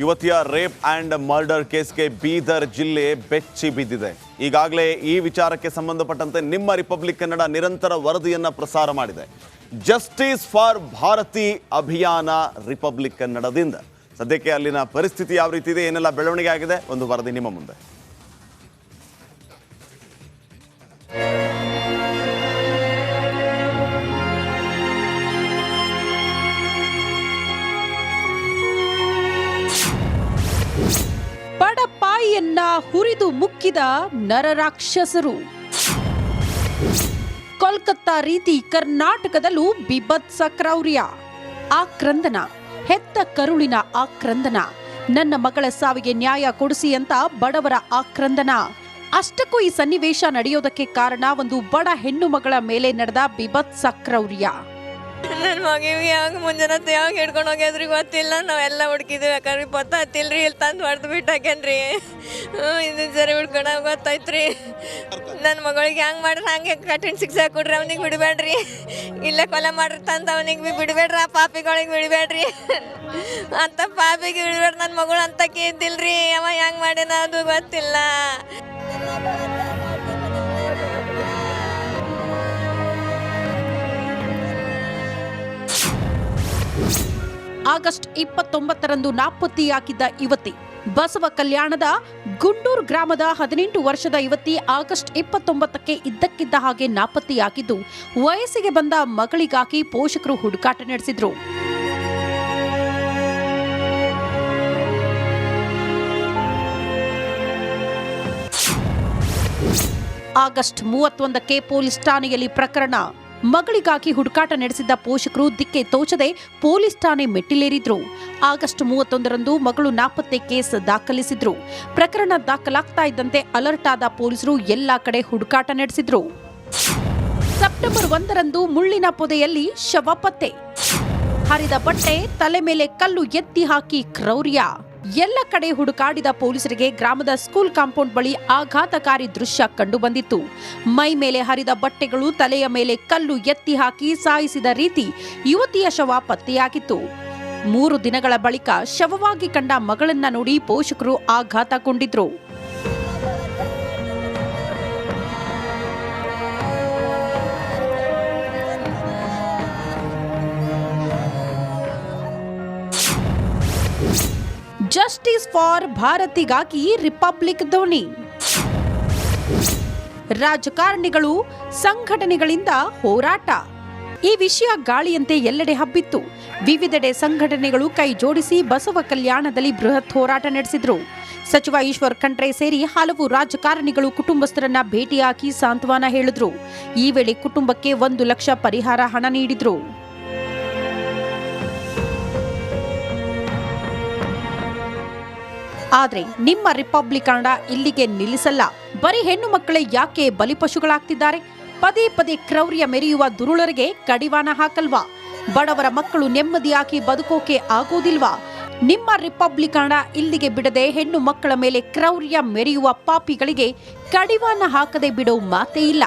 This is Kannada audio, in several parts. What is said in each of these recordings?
ಯುವತಿಯ ರೇಪ್ ಆ್ಯಂಡ್ ಮರ್ಡರ್ ಕೇಸ್ಗೆ ಬೀದರ್ ಜಿಲ್ಲೆ ಬೆಚ್ಚಿ ಬಿದ್ದಿದೆ. ಈಗಾಗಲೇ ಈ ವಿಚಾರಕ್ಕೆ ಸಂಬಂಧಪಟ್ಟಂತೆ ನಿಮ್ಮ ರಿಪಬ್ಲಿಕ್ ಕನ್ನಡ ನಿರಂತರ ವರದಿಯನ್ನು ಪ್ರಸಾರ ಮಾಡಿದೆ. ಜಸ್ಟಿಸ್ ಫಾರ್ ಭಾರತಿ ಅಭಿಯಾನ ರಿಪಬ್ಲಿಕ್ ಕನ್ನಡದಿಂದ. ಸದ್ಯಕ್ಕೆ ಅಲ್ಲಿನ ಪರಿಸ್ಥಿತಿ ಯಾವ ರೀತಿ ಇದೆ, ಏನೆಲ್ಲ ಬೆಳವಣಿಗೆ ಆಗಿದೆ, ಒಂದು ವರದಿ ನಿಮ್ಮ ಮುಂದೆ. ಬಡಪಾಯಿಯನ್ನ ಹುರಿದು ಮುಕ್ಕಿದ ನರರಾಕ್ಷಸರು. ಕೋಲ್ಕತ್ತಾ ರೀತಿ ಕರ್ನಾಟಕದಲ್ಲೂ ಬಿಭತ್ಸ ಕ್ರೌರ್ಯ. ಆಕ್ರಂದನ, ಹೆತ್ತ ಕರುಳಿನ ಆಕ್ರಂದನ. ನನ್ನ ಮಗಳ ಸಾವಿಗೆ ನ್ಯಾಯ ಕೊಡಿಸಿ ಅಂತ ಬಡವರ ಆಕ್ರಂದನ. ಅಷ್ಟಕ್ಕೂ ಈ ಸನ್ನಿವೇಶ ನಡೆಯೋದಕ್ಕೆ ಕಾರಣ ಒಂದು ಬಡ ಹೆಣ್ಣು ಮಗಳ ಮೇಲೆ ನಡೆದ ಬಿಭತ್ಸ ಕ್ರೌರ್ಯ. ನನ್ನ ಮಗಿಗೆ ಯಾಕೆ ಮುಂಜಾನೆ ಯಾಕೆ ಹಿಡ್ಕೊಂಡು ಹೋಗ್ಯದ್ರಿ ಗೊತ್ತಿಲ್ಲ. ನಾವೆಲ್ಲ ಹುಡುಕಿದ್ವಿ, ಯಾಕಂದ್ರೆ ಗೊತ್ತಾಗ್ತಿಲ್ರಿ. ಇಲ್ಲಿ ತಂದು ಹೊಡೆದು ಬಿಟ್ಟಾಕೇನ್ರಿ. ಇದನ್ನ ಸರಿ ಹುಡ್ಕೊಂಡ ಗೊತ್ತಾಯ್ತ್ರಿ. ನನ್ನ ಮಗಳಿಗೆ ಹಂಗೆ ಮಾಡ್ರಿ, ಹಂಗೆ ಕಠಿಣ ಶಿಕ್ಷೆ ಕೊಡ್ರಿ, ಅವನಿಗೆ ಬಿಡಬೇಡ್ರಿ. ಇಲ್ಲೇ ಕೊಲೆ ಮಾಡ್ರಿ ತಂದು ಅವನಿಗೆ ಬಿಡಬೇಡ್ರಿ, ಆ ಪಾಪಿಗಳಿಗೆ ಬಿಡಬೇಡ್ರಿ. ಅಂತ ಪಾಪಿಗೆ ಬಿಡಬೇಡ್ರಿ. ನನ್ನ ಮಗಳು ಅಂತಕ್ಕೆ ಇದ್ದಿಲ್ರಿ. ಅವ ಹೆಂಗೆ ಮಾಡ್ಯಾನ ಅದು ಗೊತ್ತಿಲ್ಲ. ಆಗಸ್ಟ್ 29ರಂದು ನಾಪತ್ತೆಯಾಗಿದ್ದ ಯುವತಿ. ಬಸವ ಕಲ್ಯಾಣದ ಗುಂಡೂರು ಗ್ರಾಮದ 18 ವರ್ಷದ ಯುವತಿ ಆಗಸ್ಟ್ 29ಕ್ಕೆ ಇದ್ದಕ್ಕಿದ್ದ ಹಾಗೆ ನಾಪತ್ತೆಯಾಗಿದ್ದು, ವಯಸ್ಸಿಗೆ ಬಂದ ಮಗಳಿಗಾಗಿ ಪೋಷಕರು ಹುಡುಕಾಟ ನಡೆಸಿದ್ರು. ಆಗಸ್ಟ್ 31ಕ್ಕೆ ಪೊಲೀಸ್ ಠಾಣೆಯಲ್ಲಿ ಪ್ರಕರಣ. ಮಗಳಿಗಾಗಿ ಹುಡುಕಾಟ ನಡೆಸಿದ್ದ ಪೋಷಕರು ದಿಕ್ಕೆ ತೋಚದೆ ಪೊಲೀಸ್ ಠಾಣೆ ಮೆಟ್ಟಿಲೇರಿದ್ರು. ಆಗಸ್ಟ್ 31ರಂದು ಮಗಳು ನಾಪತ್ತೆ ಕೇಸ್ ದಾಖಲಿಸಿದ್ರು. ಪ್ರಕರಣ ದಾಖಲಾಗ್ತಾ ಇದ್ದಂತೆ ಅಲರ್ಟ್ ಆದ ಪೊಲೀಸರು ಎಲ್ಲಾ ಕಡೆ ಹುಡುಕಾಟ ನಡೆಸಿದ್ರು. ಸೆಪ್ಟೆಂಬರ್ 1ರಂದು ಮುಳ್ಳಿನ ಪೊದೆಯಲ್ಲಿ ಶವ ಪತ್ತೆ. ಹರಿದ ಬಟ್ಟೆ, ತಲೆ ಮೇಲೆ ಕಲ್ಲು ಎತ್ತಿ ಹಾಕಿ ಕ್ರೌರ್ಯ. ಎಲ್ಲ ಕಡೆ ಹುಡುಕಾಡಿದ ಪೊಲೀಸರಿಗೆ ಗ್ರಾಮದ ಸ್ಕೂಲ್ ಕಾಂಪೌಂಡ್ ಬಳಿ ಆಘಾತಕಾರಿ ದೃಶ್ಯ ಕಂಡು ಬಂದಿತ್ತು. ಮೈ ಮೇಲೆ ಹರಿದ ಬಟ್ಟೆಗಳು, ತಲೆಯ ಮೇಲೆ ಕಲ್ಲು ಎತ್ತಿ ಹಾಕಿ ಸಾಯಿಸಿದ ರೀತಿ ಯುವತಿಯ ಶವ ಪತ್ತೆಯಾಗಿತ್ತು. 3 ದಿನಗಳ ಬಳಿಕ ಶವವಾಗಿ ಕಂಡ ಮಗಳನ್ನ ನೋಡಿ ಪೋಷಕರು ಆಘಾತಗೊಂಡಿದ್ರು. ಜಸ್ಟಿಸ್ ಫಾರ್ ಭಾರತಿಗಾಗಿ ರಿಪಬ್ಲಿಕ್ ಧ್ವನಿ. ರಾಜಕಾರಣಿಗಳು, ಸಂಘಟನೆಗಳಿಂದ ಹೋರಾಟ. ಈ ವಿಷಯ ಗಾಳಿಯಂತೆ ಎಲ್ಲೆಡೆ ಹಬ್ಬಿತ್ತು. ವಿವಿಧೆಡೆ ಸಂಘಟನೆಗಳು ಕೈ ಜೋಡಿಸಿ ಬಸವ ಕಲ್ಯಾಣದಲ್ಲಿ ಬೃಹತ್ ಹೋರಾಟ ನಡೆಸಿದ್ರು. ಸಚಿವ ಈಶ್ವರ್ ಖಂಡ್ರೆ ಸೇರಿ ಹಲವು ರಾಜಕಾರಣಿಗಳು ಕುಟುಂಬಸ್ಥರನ್ನ ಭೇಟಿಯಾಗಿ ಸಾಂತ್ವನ ಹೇಳಿದ್ರು. ಈ ವೇಳೆ ಕುಟುಂಬಕ್ಕೆ 1 ಲಕ್ಷ ಪರಿಹಾರ ಹಣ ನೀಡಿದ್ರು. ಆದ್ರೆ ನಿಮ್ಮ ರಿಪಬ್ಲಿಕ್ ಕನ್ನಡ ಇಲ್ಲಿಗೆ ನಿಲ್ಲಿಸಲ್ಲ. ಬರೀ ಹೆಣ್ಣು ಮಕ್ಕಳೇ ಯಾಕೆ ಬಲಿಪಶುಗಳಾಗ್ತಿದ್ದಾರೆ? ಪದೇ ಪದೇ ಕ್ರೌರ್ಯ ಮೆರೆಯುವ ದುರುಳರಿಗೆ ಕಡಿವಾಣ ಹಾಕಲ್ವಾ? ಬಡವರ ಮಕ್ಕಳು ನೆಮ್ಮದಿಯಾಗಿ ಬದುಕೋಕೆ ಆಗೋದಿಲ್ವಾ? ನಿಮ್ಮ ರಿಪಬ್ಲಿಕ್ ಕನ್ನಡ ಇಲ್ಲಿಗೆ ಬಿಡದೆ ಹೆಣ್ಣು ಮಕ್ಕಳ ಮೇಲೆ ಕ್ರೌರ್ಯ ಮೆರೆಯುವ ಪಾಪಿಗಳಿಗೆ ಕಡಿವಾಣ ಹಾಕದೆ ಬಿಡೋ ಮಾತೇ ಇಲ್ಲ.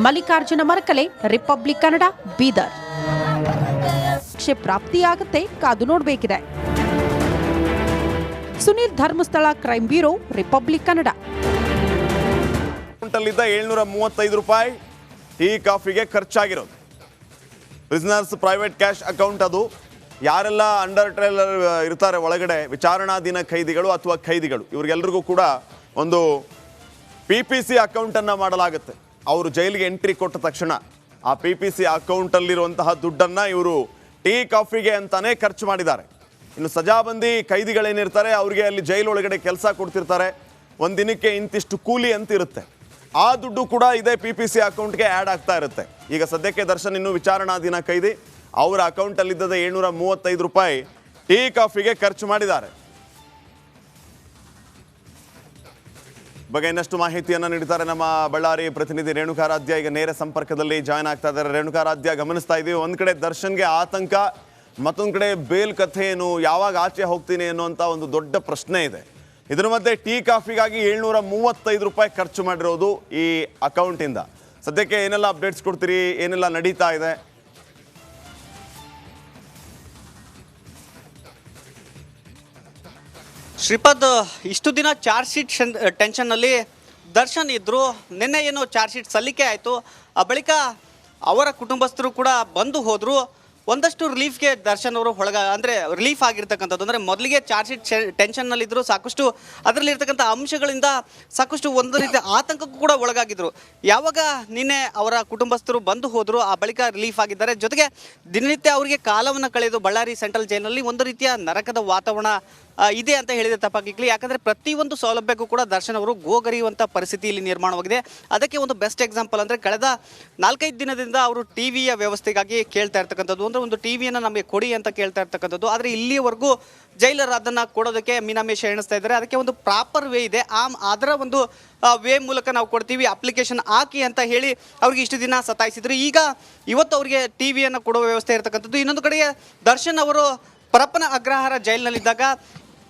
ಮಲ್ಲಿಕಾರ್ಜುನ ಮರಕಲೆ, ರಿಪಬ್ಲಿಕ್ ಕನ್ನಡ, ಬೀದರ್. ಪ್ರಾಪ್ತಿಯಾಗುತ್ತೆ, ಕಾದು ನೋಡಬೇಕಿದೆ. Sunil Dharmasthala, crime bureau, Republic Kannada. ಅಕೌಂಟಲ್ಲಿದ್ದ 735 ರೂಪಾಯಿ ಟೀ ಕಾಫಿಗೆ ಖರ್ಚಾಗಿರೋದು. ಬಿಸ್ನೆಸ್ ಪ್ರೈವೇಟ್ ಕ್ಯಾಶ್ ಅಕೌಂಟ್ ಅದು. ಯಾರೆಲ್ಲ ಅಂಡರ್ ಟ್ರೈಲರ್ ಇರ್ತಾರೆ ಒಳಗಡೆ, ವಿಚಾರಣಾಧೀನ ಖೈದಿಗಳು ಅಥವಾ ಖೈದಿಗಳು, ಇವ್ರಿಗೆಲ್ರಿಗೂ ಕೂಡ ಒಂದು PPC ಅಕೌಂಟನ್ನು ಮಾಡಲಾಗುತ್ತೆ. ಅವರು ಜೈಲಿಗೆ ಎಂಟ್ರಿ ಕೊಟ್ಟ ತಕ್ಷಣ ಆ PPC ಅಕೌಂಟಲ್ಲಿರುವಂತಹ ದುಡ್ಡನ್ನು ಇವರು ಟೀ ಕಾಫಿಗೆ ಅಂತಾನೆ ಖರ್ಚು ಮಾಡಿದ್ದಾರೆ. ಇನ್ನು ಸಜಾಬಂದಿ ಖೈದಿಗಳೇನಿರ್ತಾರೆ ಅವ್ರಿಗೆ ಅಲ್ಲಿ ಜೈಲೊಳಗಡೆ ಕೆಲಸ ಕೊಡ್ತಿರ್ತಾರೆ. ಒಂದು ದಿನಕ್ಕೆ ಇಂತಿಷ್ಟು ಕೂಲಿ ಅಂತ ಇರುತ್ತೆ. ಆ ದುಡ್ಡು ಕೂಡ ಇದೇ PPC ಅಕೌಂಟ್ಗೆ ಆ್ಯಡ್ ಆಗ್ತಾ ಇರುತ್ತೆ. ಈಗ ಸದ್ಯಕ್ಕೆ ದರ್ಶನ್ ಇನ್ನೂ ವಿಚಾರಣಾಧೀನ ಖೈದಿ, ಅವರ ಅಕೌಂಟಲ್ಲಿದ್ದದ 735 ರೂಪಾಯಿ ಟೀ ಕಾಫಿಗೆ ಖರ್ಚು ಮಾಡಿದ್ದಾರೆ. ಬಗ್ಗೆ ಇನ್ನಷ್ಟು ಮಾಹಿತಿಯನ್ನು ನೀಡಿದ್ದಾರೆ ನಮ್ಮ ಬಳ್ಳಾರಿ ಪ್ರತಿನಿಧಿ ರೇಣುಕಾರಾಧ್ಯ. ಈಗ ನೇರ ಸಂಪರ್ಕದಲ್ಲಿ ಜಾಯ್ನ್ ಆಗ್ತಾ ಇದ್ದಾರೆ. ರೇಣುಕಾರಾಧ್ಯ, ಗಮನಿಸ್ತಾ ಇದ್ದೀವಿ ಒಂದು ಕಡೆ ದರ್ಶನ್ಗೆ ಆತಂಕ, ಮತ್ತೊಂದು ಕಡೆ ಬೇಲ್ ಕಥೆ ಏನು, ಯಾವಾಗ ಆಚೆ ಹೋಗ್ತೀನಿ ಅನ್ನುವಂಥ ಒಂದು ದೊಡ್ಡ ಪ್ರಶ್ನೆ ಇದೆ. ಇದರ ಮಧ್ಯೆ ಟೀ ಕಾಫಿಗಾಗಿ 735 ರೂಪಾಯಿ ಖರ್ಚು ಮಾಡಿರೋದು ಈ ಅಕೌಂಟಿಂದ. ಸದ್ಯಕ್ಕೆ ಏನೆಲ್ಲ ಅಪ್ಡೇಟ್ಸ್ ಕೊಡ್ತೀರಿ, ಏನೆಲ್ಲ ನಡೀತಾ ಇದೆ? ಶ್ರೀಪಾದ್, ಇಷ್ಟು ದಿನ ಚಾರ್ಜ್ ಶೀಟ್ ಟೆನ್ಷನ್ನಲ್ಲಿ ದರ್ಶನ್ ಇದ್ದರು. ನಿನ್ನೆ ಏನು ಚಾರ್ಜ್ ಶೀಟ್ ಸಲ್ಲಿಕೆ ಆಯಿತು, ಆ ಬಳಿಕ ಅವರ ಕುಟುಂಬಸ್ಥರು ಕೂಡ ಬಂದು ಹೋದರು. ಒಂದಷ್ಟು ರಿಲೀಫ್ಗೆ ದರ್ಶನ್ ಅವರು ರಿಲೀಫ್ ಆಗಿರ್ತಕ್ಕಂಥದ್ದು. ಅಂದರೆ ಮೊದಲಿಗೆ ಚಾರ್ಜ್ ಶೀಟ್ ಟೆನ್ಷನ್ನಲ್ಲಿದ್ದರು, ಸಾಕಷ್ಟು ಅದರಲ್ಲಿರ್ತಕ್ಕಂಥ ಅಂಶಗಳಿಂದ ಸಾಕಷ್ಟು ಒಂದು ರೀತಿಯ ಆತಂಕಕ್ಕೂ ಕೂಡ ಒಳಗಾಗಿದ್ದರು. ಯಾವಾಗ ನಿನ್ನೆ ಅವರ ಕುಟುಂಬಸ್ಥರು ಬಂದು ಹೋದರು, ಆ ಬಳಿಕ ರಿಲೀಫ್ ಆಗಿದ್ದಾರೆ. ಜೊತೆಗೆ ದಿನನಿತ್ಯ ಅವರಿಗೆ ಕಾಲವನ್ನು ಕಳೆದು ಬಳ್ಳಾರಿ ಸೆಂಟ್ರಲ್ ಜೈಲಿನಲ್ಲಿ ಒಂದು ರೀತಿಯ ನರಕದ ವಾತಾವರಣ ಇದೆ ಅಂತ ಹೇಳಿದರೆ ತಪ್ಪಾಗಿಕ್ಲಿ. ಯಾಕಂದರೆ ಪ್ರತಿಯೊಂದು ಸೌಲಭ್ಯಕ್ಕೂ ಕೂಡ ದರ್ಶನ್ ಅವರು ಗೋಗರಿಯುವಂಥ ಪರಿಸ್ಥಿತಿ ಇಲ್ಲಿ ನಿರ್ಮಾಣವಾಗಿದೆ. ಅದಕ್ಕೆ ಒಂದು ಬೆಸ್ಟ್ ಎಕ್ಸಾಂಪಲ್ ಅಂದರೆ ಕಳೆದ 4-5 ದಿನದಿಂದ ಅವರು ಟಿವಿಯ ವ್ಯವಸ್ಥೆಗಾಗಿ ಕೇಳ್ತಾ ಇರ್ತಕ್ಕಂಥದ್ದು. ಅಂದರೆ ಒಂದು ಟಿವಿಯನ್ನು ನಮಗೆ ಕೊಡಿ ಅಂತ ಕೇಳ್ತಾ ಇರ್ತಕ್ಕಂಥದ್ದು. ಆದರೆ ಇಲ್ಲಿಯವರೆಗೂ ಜೈಲರ್ ಅದನ್ನು ಕೊಡೋದಕ್ಕೆ ಮೀನಾಮೇಷ ಎಣಿಸ್ತಾ ಇದ್ದಾರೆ. ಅದಕ್ಕೆ ಒಂದು ಪ್ರಾಪರ್ ವೇ ಇದೆ. ಅದರ ಒಂದು ವೇ ಮೂಲಕ ನಾವು ಕೊಡ್ತೀವಿ, ಅಪ್ಲಿಕೇಶನ್ ಹಾಕಿ ಅಂತ ಹೇಳಿ ಅವ್ರಿಗೆ ಇಷ್ಟು ದಿನ ಸತಾಯಿಸಿದ್ರು. ಈಗ ಇವತ್ತು ಅವರಿಗೆ ಟಿವಿಯನ್ನು ಕೊಡುವ ವ್ಯವಸ್ಥೆ ಇರತಕ್ಕಂಥದ್ದು. ಇನ್ನೊಂದು ಕಡೆಗೆ ದರ್ಶನ್ ಅವರು ಪರಪ್ಪನ ಅಗ್ರಹಾರ ಜೈಲಿನಲ್ಲಿದ್ದಾಗ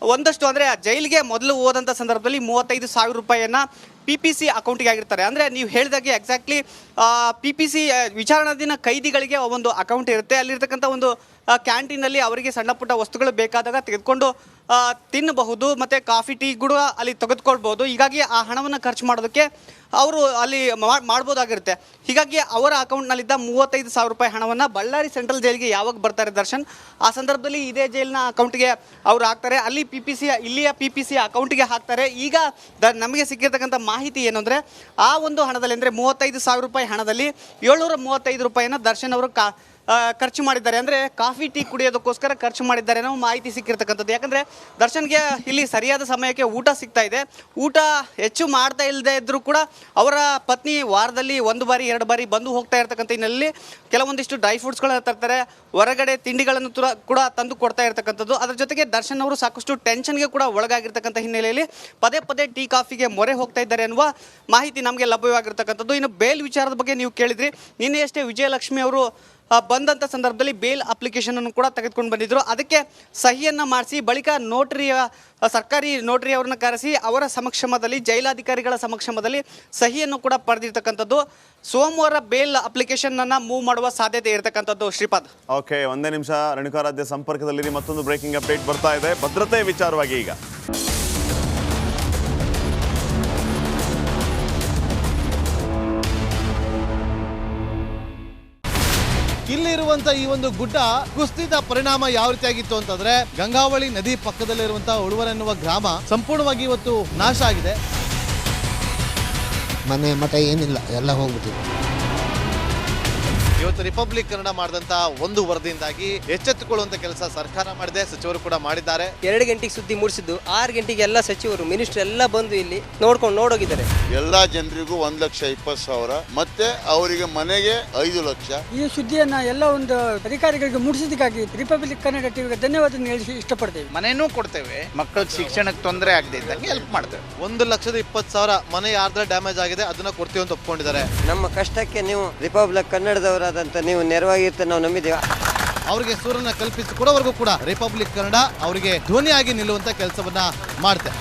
ಒಂದಷ್ಟು ಅಂದರೆ ಜೈಲಿಗೆ ಮೊದಲು ಹೋದಂಥ ಸಂದರ್ಭದಲ್ಲಿ 35,000 ರೂಪಾಯಿಯನ್ನು PPC ಅಕೌಂಟಿಗೆ ಆಗಿರ್ತಾರೆ. ಅಂದರೆ ನೀವು ಹೇಳಿದಾಗೆ ಎಕ್ಸಾಕ್ಟ್ಲಿ PPC ವಿಚಾರಣಾಧೀನ ಕೈದಿಗಳಿಗೆ ಒಂದು ಅಕೌಂಟ್ ಇರುತ್ತೆ. ಅಲ್ಲಿರ್ತಕ್ಕಂಥ ಒಂದು ಕ್ಯಾಂಟೀನಲ್ಲಿ ಅವರಿಗೆ ಸಣ್ಣ ಪುಟ್ಟ ವಸ್ತುಗಳು ಬೇಕಾದಾಗ ತೆಗೆದುಕೊಂಡು ತಿನ್ನಬಹುದು, ಮತ್ತು ಕಾಫಿ ಟೀ ಕೂಡ ಅಲ್ಲಿ ತೆಗೆದುಕೊಳ್ಬೋದು. ಹೀಗಾಗಿ ಆ ಹಣವನ್ನು ಖರ್ಚು ಮಾಡೋದಕ್ಕೆ ಅವರು ಅಲ್ಲಿ ಮಾಡ್ಬೋದಾಗಿರುತ್ತೆ. ಹೀಗಾಗಿ ಅವರ ಅಕೌಂಟ್ನಲ್ಲಿದ್ದ 35,000 ರೂಪಾಯಿ ಹಣವನ್ನು ಬಳ್ಳಾರಿ ಸೆಂಟ್ರಲ್ ಜೈಲಿಗೆ ಯಾವಾಗ ಬರ್ತಾರೆ ದರ್ಶನ್, ಆ ಸಂದರ್ಭದಲ್ಲಿ ಇದೇ ಜೈಲಿನ ಅಕೌಂಟ್ಗೆ ಅವರು ಹಾಕ್ತಾರೆ. ಅಲ್ಲಿ ಇಲ್ಲಿಯ PPC ಅಕೌಂಟಿಗೆ ಹಾಕ್ತಾರೆ. ಈಗ ನಮಗೆ ಸಿಕ್ಕಿರ್ತಕ್ಕಂಥ ಮಾಹಿತಿ ಏನು ಅಂದರೆ, ಆ ಒಂದು ಹಣದಲ್ಲಿ ಅಂದರೆ 35,000 ರೂಪಾಯಿ ಹಣದಲ್ಲಿ 735 ರೂಪಾಯಿಯನ್ನು ದರ್ಶನ್ ಅವರು ಖರ್ಚು ಮಾಡಿದ್ದಾರೆ. ಅಂದರೆ ಕಾಫಿ ಟೀ ಕುಡಿಯೋದಕ್ಕೋಸ್ಕರ ಖರ್ಚು ಮಾಡಿದ್ದಾರೆ ಅನ್ನೋ ಮಾಹಿತಿ ಸಿಕ್ಕಿರ್ತಕ್ಕಂಥದ್ದು. ಯಾಕಂದರೆ ದರ್ಶನ್ಗೆ ಇಲ್ಲಿ ಸರಿಯಾದ ಸಮಯಕ್ಕೆ ಊಟ ಸಿಗ್ತಾ ಇದೆ. ಊಟ ಹೆಚ್ಚು ಮಾಡ್ತಾ ಇಲ್ಲದೆ ಇದ್ದರೂ ಕೂಡ ಅವರ ಪತ್ನಿ ವಾರದಲ್ಲಿ 1 ಬಾರಿ 2 ಬಾರಿ ಬಂದು ಹೋಗ್ತಾ ಇರ್ತಕ್ಕಂಥ ಹಿನ್ನೆಲೆಯಲ್ಲಿ ಕೆಲವೊಂದಿಷ್ಟು ಡ್ರೈ ಫ್ರೂಟ್ಸ್ಗಳನ್ನ ತರ್ತಾರೆ, ಹೊರಗಡೆ ತಿಂಡಿಗಳನ್ನು ಕೂಡ ತಂದು ಕೊಡ್ತಾ ಇರ್ತಕ್ಕಂಥದ್ದು. ಅದರ ಜೊತೆಗೆ ದರ್ಶನ್ ಅವರು ಸಾಕಷ್ಟು ಟೆನ್ಷನ್ಗೆ ಕೂಡ ಒಳಗಾಗಿರ್ತಕ್ಕಂಥ ಹಿನ್ನೆಲೆಯಲ್ಲಿ ಪದೇ ಪದೇ ಟೀ ಕಾಫಿಗೆ ಮೊರೆ ಹೋಗ್ತಾ ಇದ್ದಾರೆ ಅನ್ನುವ ಮಾಹಿತಿ ನಮಗೆ ಲಭ್ಯವಾಗಿರ್ತಕ್ಕಂಥದ್ದು. ಇನ್ನು ಬೇಲ್ ವಿಚಾರದ ಬಗ್ಗೆ ನೀವು ಕೇಳಿದ್ರಿ. ನಿನ್ನೆಯಷ್ಟೇ ವಿಜಯಲಕ್ಷ್ಮಿ ಅವರು ಬಂದಂಥ ಸಂದರ್ಭದಲ್ಲಿ ಬೇಲ್ ಅಪ್ಲಿಕೇಶನನ್ನು ಕೂಡ ತೆಗೆದುಕೊಂಡು ಬಂದಿದ್ದರು. ಅದಕ್ಕೆ ಸಹಿಯನ್ನು ಮಾಡಿಸಿ ಬಳಿಕ ಸರ್ಕಾರಿ ನೋಟ್ರಿ ಅವರನ್ನು ಕರೆಸಿ ಅವರ ಸಮಕ್ಷಮದಲ್ಲಿ, ಜೈಲಾಧಿಕಾರಿಗಳ ಸಮಕ್ಷಮದಲ್ಲಿ ಸಹಿಯನ್ನು ಕೂಡ ಪಡೆದಿರ್ತಕ್ಕಂಥದ್ದು. ಸೋಮವಾರ ಬೇಲ್ ಅಪ್ಲಿಕೇಶನನ್ನು ಮೂವ್ ಮಾಡುವ ಸಾಧ್ಯತೆ ಇರತಕ್ಕಂಥದ್ದು. ಶ್ರೀಪಾದ್, ಓಕೆ, ಒಂದೇ ನಿಮಿಷ. ರೇಣುಕಾರಾಧ್ಯ ಸಂಪರ್ಕದಲ್ಲಿ ಮತ್ತೊಂದು ಬ್ರೇಕಿಂಗ್ ಅಪ್ಡೇಟ್ ಬರ್ತಾ ಇದೆ ಭದ್ರತೆ ವಿಚಾರವಾಗಿ. ಈಗ ಇಲ್ಲಿರುವಂತ ಈ ಒಂದು ಗುಡ್ಡ ಕುಸಿದ ಪರಿಣಾಮ ಯಾವ ರೀತಿಯಾಗಿತ್ತು ಅಂತಂದ್ರೆ, ಗಂಗಾವಳಿ ನದಿ ಪಕ್ಕದಲ್ಲಿರುವಂತಹ ಉಳುವರೆನ್ನುವ ಗ್ರಾಮ ಸಂಪೂರ್ಣವಾಗಿ ಇವತ್ತು ನಾಶ ಆಗಿದೆ. ಮನೆ ಮಠ ಏನಿಲ್ಲ, ಎಲ್ಲ ಹೋಗ್ಬಿಟ್ಟಿದೆ. ಇವತ್ತು ರಿಪಬ್ಲಿಕ್ ಕನ್ನಡ ಮಾಡಿದಂತ ಒಂದು ವರದಿಯಿಂದಾಗಿ ಎಚ್ಚೆತ್ತುಕೊಳ್ಳುವಂತ ಕೆಲಸ ಸರ್ಕಾರ ಮಾಡಿದೆ, ಸಚಿವರು ಕೂಡ ಮಾಡಿದ್ದಾರೆ. 2 ಗಂಟೆಗೆ ಸುದ್ದಿ ಮೂಡಿಸಿದ್ದು 6 ಗಂಟೆಗೆ ಎಲ್ಲ ಸಚಿವರು ಮಿನಿಸ್ಟರ್ ಎಲ್ಲ ಬಂದು ಇಲ್ಲಿ ನೋಡೋಗಿದ್ದಾರೆ. ಎಲ್ಲಾ ಜನರಿಗೂ 1,20,000 ಮತ್ತೆ ಅವರಿಗೆ ಮನೆಗೆ 5 ಲಕ್ಷ. ಈ ಸುದ್ದಿಯನ್ನ ಎಲ್ಲ ಒಂದು ಅಧಿಕಾರಿಗಳಿಗೆ ಮೂಡಿಸಿದ್ದಕ್ಕಾಗಿ ರಿಪಬ್ಲಿಕ್ ಕನ್ನಡ ಟಿವಿಗೆ ಧನ್ಯವಾದ ಹೇಳಿ ಇಷ್ಟಪಡ್ತೇವೆ. ಮನೆನೂ ಕೊಡ್ತೇವೆ, ಮಕ್ಕಳ ಶಿಕ್ಷಣಕ್ಕೆ ತೊಂದರೆ ಆಗದೆ ಇದ್ದಂಗೆ ಹೆಲ್ಪ್ ಮಾಡ್ತೇವೆ. 1,20,000 ಮನೆ ಯಾರ್ದ್ರ ಡ್ಯಾಮೇಜ್ ಆಗಿದೆ ಅದನ್ನ ಕೊಡ್ತೀವಿ ಅಂತ ಒಪ್ಕೊಂಡಿದ್ದಾರೆ. ನಮ್ಮ ಕಷ್ಟಕ್ಕೆ ನೀವು ರಿಪಬ್ಲಿಕ್ ಕನ್ನಡದವರಾದಂತ ನೀವು ನೆರವಾಗಿರ್ತ ನಾವು ನಂಬಿದ್ದೇವೆ. ಅವರಿಗೆ ಸೂರನ್ನ ಕಲ್ಪಿಸಿಕೊಡೋವರೆಗೂ ಕೂಡ ರಿಪಬ್ಲಿಕ್ ಕನ್ನಡ ಅವರಿಗೆ ಧ್ವನಿಯಾಗಿ ನಿಲ್ಲುವಂತ ಕೆಲಸವನ್ನ ಮಾಡುತ್ತೆ.